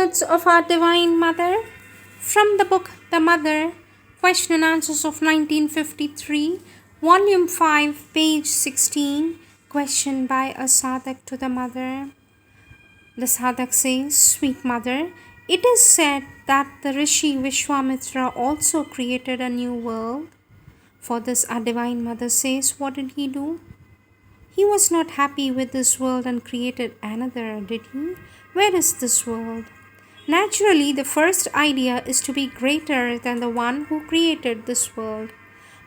Words of our Divine Mother from the book The Mother, Question and Answers of 1953, Volume 5, page 16, question by a sadhak to the mother. The sadhak says, Sweet mother, it is said that the Rishi Vishwamitra also created a new world. For this our Divine Mother says, what did he do? He was not happy with this world and created another, did he? Where is this world? Naturally, the first idea is to be greater than the one who created this world.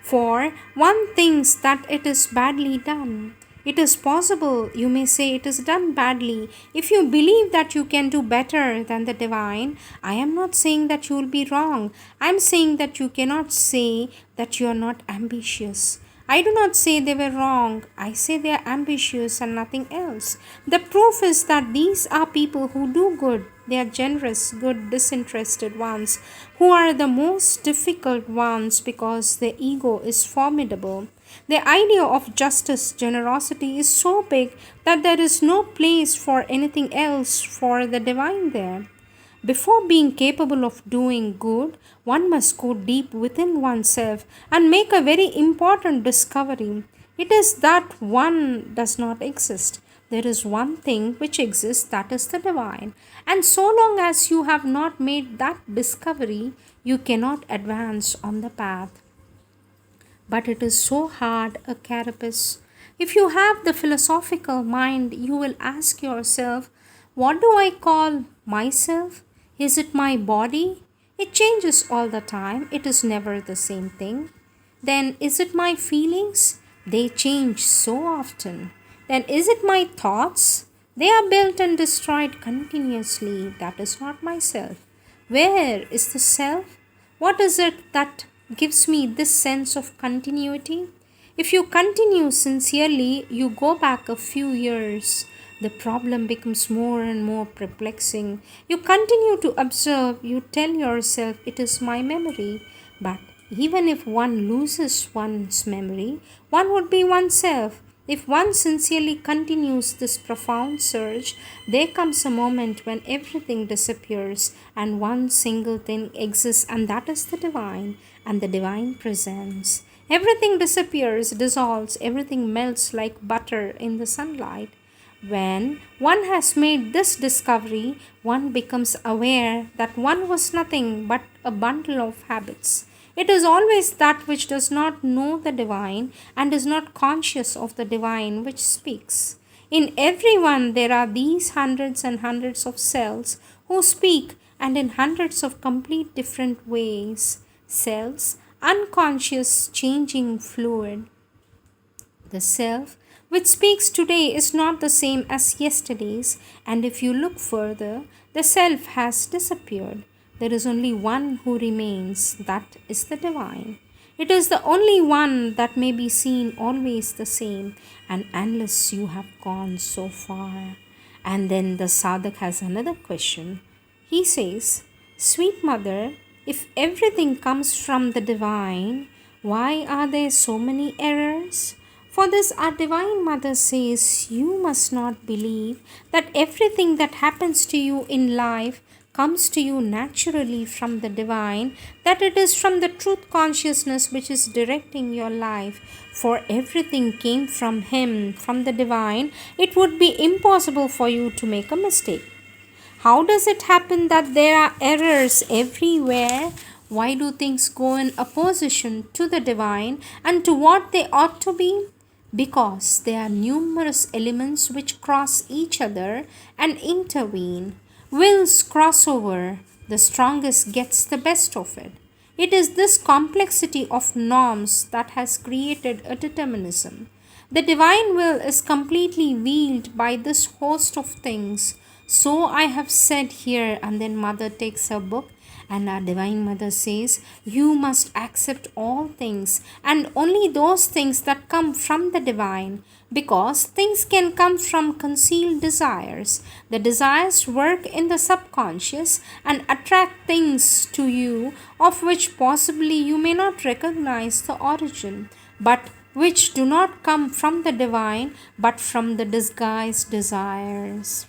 For one thinks that it is badly done. It is possible, you may say it is done badly. If you believe that you can do better than the divine, I am not saying that you will be wrong. I am saying that you cannot say that you are not ambitious. I do not say they were wrong. I say they are ambitious and nothing else. The proof is that these are people who do good. They are generous, good, disinterested ones, who are the most difficult ones because their ego is formidable. The idea of justice, generosity is so big that there is no place for anything else for the divine there. Before being capable of doing good, one must go deep within oneself and make a very important discovery. It is that one does not exist. There is one thing which exists, that is the divine. And so long as you have not made that discovery, you cannot advance on the path. But it is so hard, a carapace. If you have the philosophical mind, you will ask yourself, what do I call myself? Is it my body? It changes all the time. It is never the same thing. Then is it my feelings? They change so often. Then is it my thoughts? They are built and destroyed continuously. That is not myself. Where is the self? What is it that gives me this sense of continuity? If you continue sincerely, you go back a few years. The problem becomes more and more perplexing. You continue to observe, you tell yourself it is my memory. But even if one loses one's memory, one would be oneself. If one sincerely continues this profound search, there comes a moment when everything disappears and one single thing exists, and that is the divine and the divine presence. Everything disappears, dissolves, everything melts like butter in the sunlight. When one has made this discovery, one becomes aware that one was nothing but a bundle of habits. It is always that which does not know the divine and is not conscious of the divine which speaks. In everyone there are these hundreds and hundreds of cells who speak, and in hundreds of complete different ways. Cells, unconscious, changing fluid. The self which speaks today is not the same as yesterday's, and if you look further, the self has disappeared. There is only one who remains, that is the divine. It is the only one that may be seen always the same, and unless you have gone so far. And then the sadhak has another question. He says, Sweet mother, if everything comes from the divine, why are there so many errors? For this our Divine Mother says, you must not believe that everything that happens to you in life comes to you naturally from the divine, that it is from the truth consciousness which is directing your life. For everything came from him, from the divine. It would be impossible for you to make a mistake. How does it happen that there are errors everywhere? Why do things go in opposition to the divine and to what they ought to be? Because there are numerous elements which cross each other and intervene. Wills cross over, the strongest gets the best of it. It is this complexity of norms that has created a determinism. The divine will is completely wielded by this host of things. So I have said here, and then mother takes her book and our Divine Mother says, you must accept all things and only those things that come from the divine, because things can come from concealed desires. The desires work in the subconscious and attract things to you of which possibly you may not recognize the origin, but which do not come from the divine but from the disguised desires.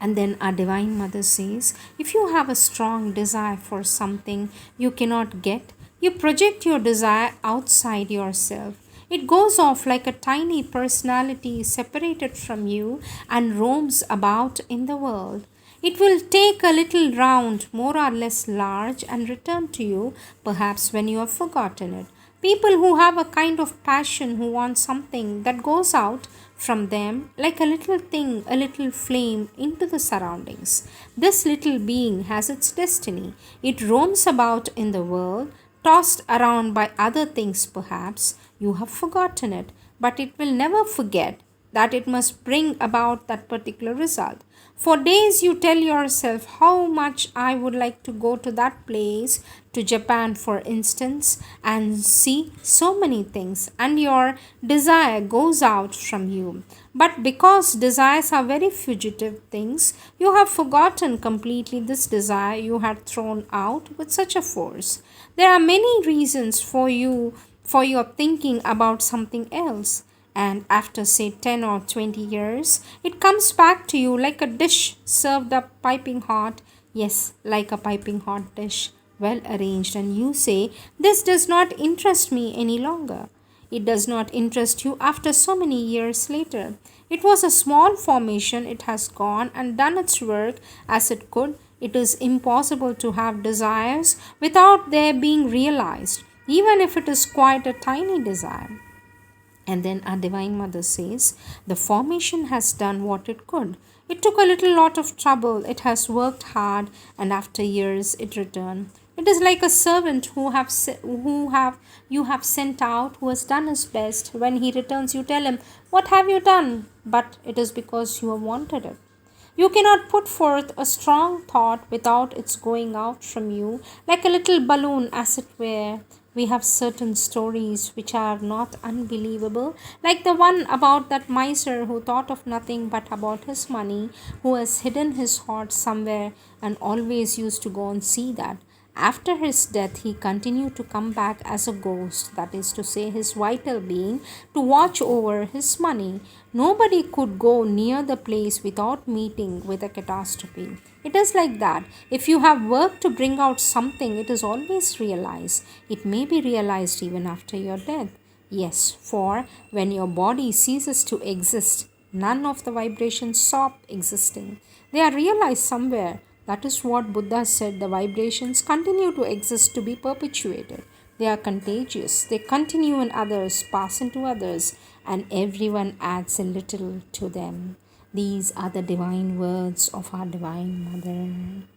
And then our Divine Mother says, if you have a strong desire for something you cannot get, you project your desire outside yourself. It goes off like a tiny personality separated from you and roams about in the world. It will take a little round, more or less large, and return to you, perhaps when you have forgotten it. People who have a kind of passion, who want something that goes out from them like a little thing, a little flame into the surroundings. This little being has its destiny. It roams about in the world, tossed around by other things perhaps. You have forgotten it, but it will never forget that it must bring about that particular result. For days you tell yourself how much I would like to go to that place, to Japan for instance, and see so many things, and your desire goes out from you. But because desires are very fugitive things, you have forgotten completely this desire you had thrown out with such a force. There are many reasons for your thinking about something else, and after say 10 or 20 years it comes back to you like a dish served up piping hot. Yes, like a piping hot dish, well arranged, and you say, this does not interest me any longer. It does not interest you after so many years later. It was a small formation, it has gone and done its work as it could. It is impossible to have desires without their being realized, even if it is quite a tiny desire. And then our Divine Mother says, the formation has done what it could. It took a little lot of trouble, it has worked hard, and after years it returned. It is like a servant who have you have sent out, who has done his best. When he returns, you tell him, what have you done? But it is because you have wanted it. You cannot put forth a strong thought without its going out from you, like a little balloon, as it were. We have certain stories which are not unbelievable, like the one about that miser who thought of nothing but about his money, who has hidden his hoard somewhere and always used to go and see that. After his death, he continued to come back as a ghost, that is to say, his vital being, to watch over his money. Nobody could go near the place without meeting with a catastrophe. It is like that. If you have worked to bring out something, it is always realized. It may be realized even after your death. Yes, for when your body ceases to exist, none of the vibrations stop existing. They are realized somewhere. That is what Buddha said. The vibrations continue to exist to be perpetuated. They are contagious. They continue in others, pass into others, and everyone adds a little to them. These are the divine words of our Divine Mother.